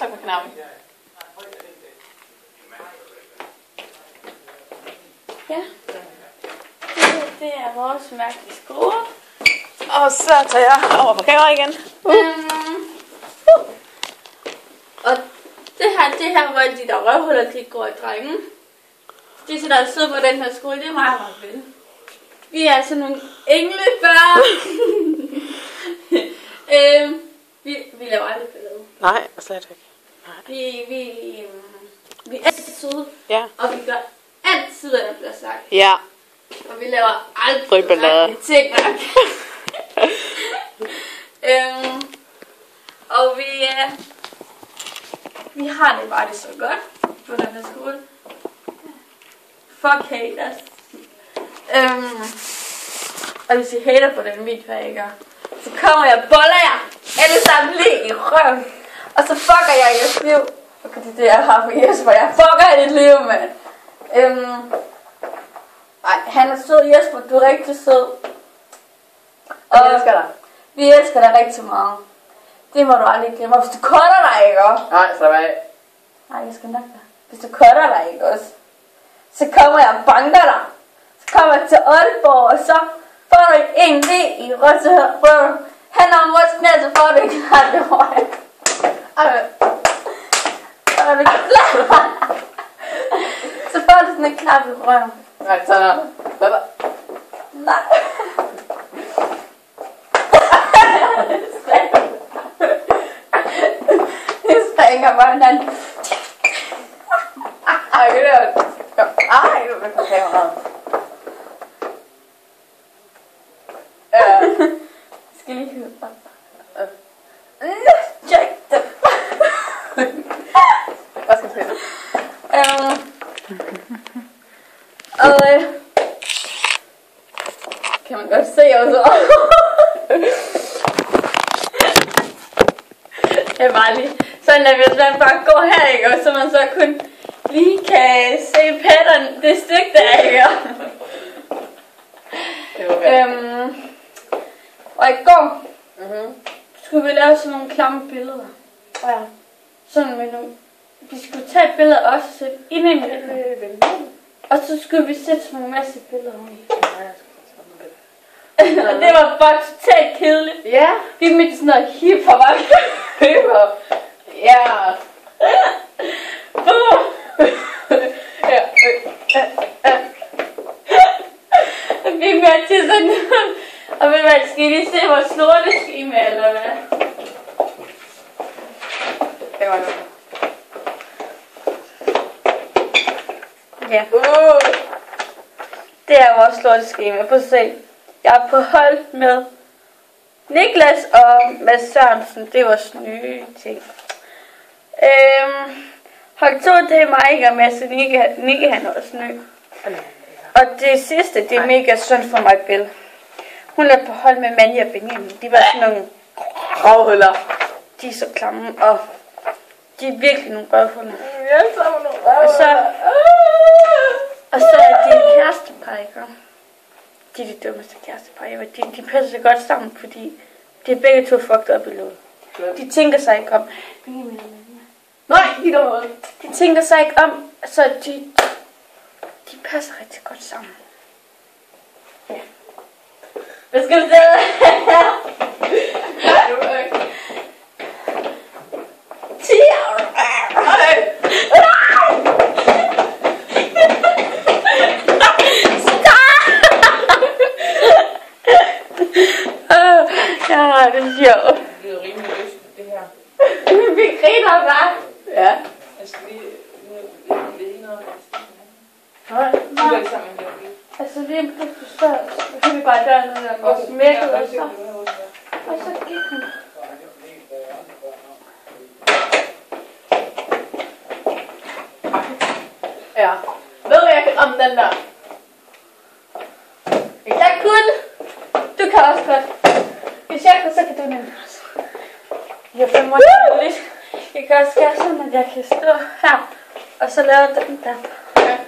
tryk på knappen. Ja. Det er vores mærkelige skole. Og så tager jeg over på kamera igen. Og det her hvor de der røvhuller, de går i drengen. De sidder og sidder på den her skole, det er meget vildt. Vi er altså nogle englebørn. Vi laver aldrig billeder. Nej, slet ikke. Vi er altid søde, Ja. og vi gør altid, hvad der bliver sagt. Ja. Og vi laver aldrig Friballade. ting nok. Og vi har det bare det så godt på den her skole. Fuck haters. Og hvis I hater på den video her, ikke? Så kommer jeg og boller jer alle sammen lige i røven. Og så fucker jeg jeres liv. Okay, det er det, jeg har for Jesper. Jeg fucker i dit liv, mand. Ej, han er sød, Jesper. Du er rigtig sød. Og vi elsker dig. Vi elsker dig rigtig meget. Det må du aldrig glemme. Og hvis du cutter dig, ikke også? Nej, slap af. Nej, jeg skal nok da. Hvis du cutter dig, ikke også? Så kommer jeg og banker dig. Så kommer jeg til Aalborg, og så får du en D i røven. Han har vores knæ, så får du ikke klart det højt. Så får du sådan en klap i røven. Nej, så Nej. Det springer bare hinanden. Ej, det er jo... Ej, du vil få kameraet. Skal lige høre op. Check det. Hvad skal du Og kan man godt se også. Det er bare lige sådan, at hvis man bare går her, ikke, og så man så kun lige kan se pattern, det stykke der, ikke? Og i går skulle vi lave sådan nogle klamme billeder. Ja. Sådan med nogle... Vi skulle tage et billede også og sætte ind i midten. Og så skulle vi sætte sådan en masse billeder i. Og det var bare totalt kedeligt. Ja. Vi mødte sådan noget hiphop. Hiphop. Ja. Vi mødte til sådan noget. Og ved hvad, skal I lige se vores snorteskema, eller hvad? Det var det. Ja. Det er vores lorteskema. Prøv at se. Jeg er på hold med Niklas og Mads Sørensen. Det er vores nye ting. Hold 2, det er mig og Mads og Nikke, han er også ny. Og det sidste, det er mega sundt for mig, Bill. Hun er på hold med Manja og Benjamin. De var sådan nogle Røvhuller. De er så klamme, og de er virkelig nogle røvhuller. Jeg så nogle røvhuller. Og så er de kærestepar, ikke? De er de dummeste kærestepar. De passer sig godt sammen, fordi de er begge to fucked up i låget. De tænker sig ikke om. Nej, ikke noget. De tænker sig ikke om, så de passer rigtig godt sammen. Ja. Hvad skal du sige? Nej, du er ikke. 10 år. Ja, det er sjovt. Det lyder rimelig løst, det her. Vi griner bare. Ja. Jeg skal lige lige noget. Nej. Du er ikke sammen med det. Altså lige pludselig så fik vi bare døren ud og går smækket, og så gik hun. Ja. Ved du, jeg kan om den der? Jeg kunne. Du kan også godt. Hvis jeg kan, så kan du nemt også. Jeg får mig lidt. Jeg kan også gøre sådan, at jeg kan stå her, og så lave den der. Ja.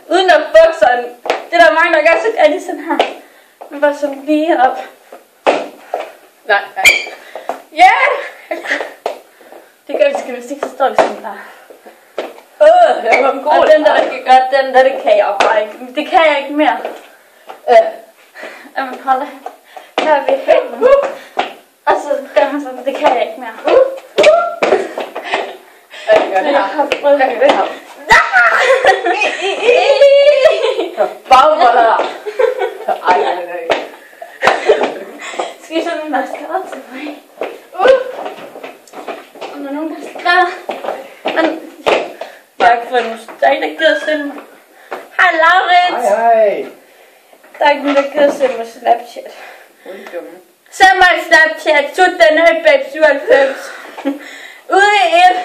Uden at bukserne. Det der er mange, der gør, så er de sådan her. Men bare sådan lige op. Nej. Ja! Det gør skal vist ikke, så står vi sådan der. Jeg var en god. Og den der kan gøre den der, det kan jeg bare ikke. Det kan jeg ikke mere. Jamen hold da. Her er vi hænden. Og så gør man sådan, det kan jeg ikke mere. Jeg kan gøre det her. Jeg kan gøre det her. Bagboller. Ej, nej. Skal I sådan nogen, der skal op til mig? Om der er nogen, der skriver. Men jeg har ikke fået nogen. Der er ikke, der gider sende mig. Hej Laurits. Hej. Der er ikke nogen, der gider sende mig Snapchat. Send mig en Snapchat. Tut den her babe 97. Ude i et.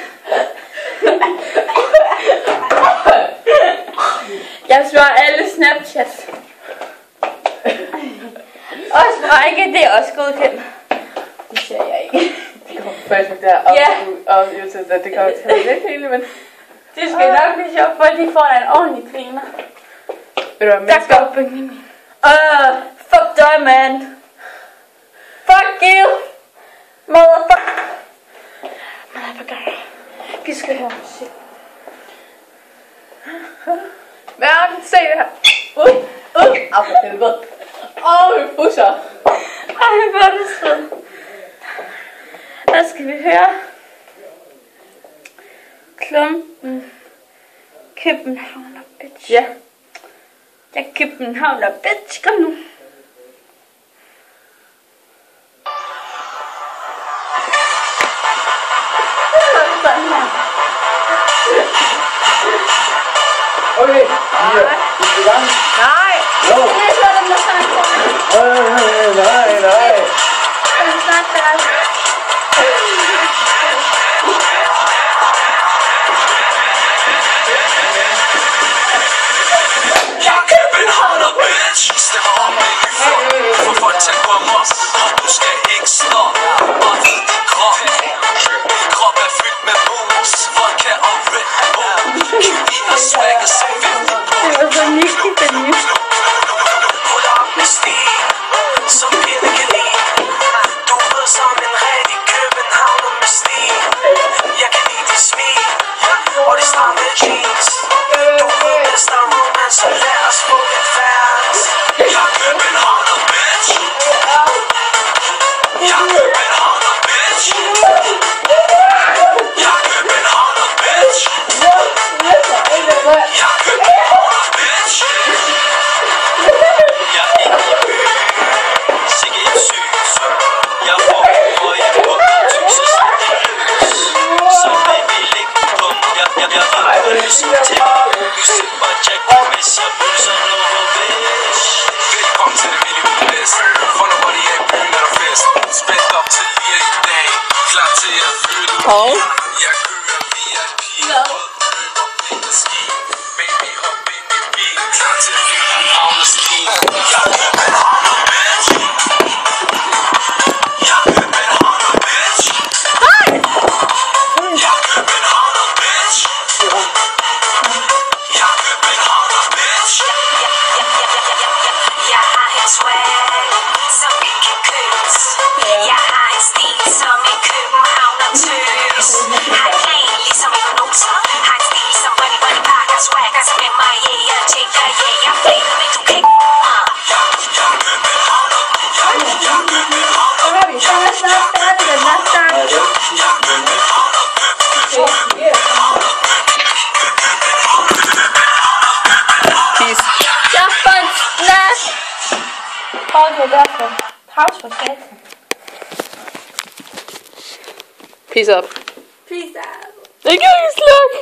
Jeg svarer alle Snapchats. Også Frække, det er også godkendt. Det ser jeg ikke. Det kommer på Facebook der, og YouTube, det kommer til at være lidt hele, men... Det skal nok blive sjovt, for de får en ordentlig griner. Vil du være med? Der går Benjamin. Fuck dig, man. Fuck you. Motherfucker. Vi skal høre musik. Mærken, se det her. Af for helvede. Vi pusher. Ej, hvor er det sødt. Hvad skal vi høre? Klumpen. Københavner bitch. Ja. Jeg er Københavner bitch. Kom nu. Okay, vi er i gang. Nej. Jo. Jeg hører dem, der sang til mig. Nej. Den er snart færdig. Jeg er Københavner bitch. Stemmer op med ny for folk til at gå amok. Du skal ikke stoppe. Og vid din krop. Min krop er fyldt med moves. Vodka og Red Bull. Kylling og swagget som 50 på. Det var så nyttigt, den nye. Hold op med stil. Som Pille kan lide. Du ved som en rigtig Københavner med stil. Jeg kan lide dit smil. Og det stramme jeans. Du ved næsten er romance. Så lad os få en fans. Jeg er Københavner bitch. Jeg er Københavner bitch. Jeg er Københavner bitch. Jeg er Københavner bitch. Jeg er inde i byen. Sikke et sygt. Jeg får og jeg får tusind snakke løs. Så baby læg på mig. Jeg var løs. Tæt lyset og Jack, mens jeg bøser noget væs. Velkommen til det vilde vilde vest. For nobody er i byen er der fest. Spændt op til lige i dag. Klar til at flytte ud. Jeg kører VIP. Løber penge ski. Baby hop ind i bilen. Klar til at flytte havne stien. Jeg er Københavner bitch. Jeg er Københavner bitch. Jeg er Københavner bitch. Jeg er Københavner bitch. Jeg har en swag, som ikke kan købes. Jeg har en stil, som en københavner tøs. Har en plan, ligesom en pronoser. Har en stil, som Bunny Bunny pakker. Swagger, som en Maria. Tænker, jeg flæder, men du kan ikke mig. Jeg er Københavner. Jeg er Københavner. Så er vi snart færdig, den der sang. Jeg er Københavner. Peace. Jeg får en snap. Pause derfor. Pause for satan. Peace up. Peace out. Det kan ikke slukke.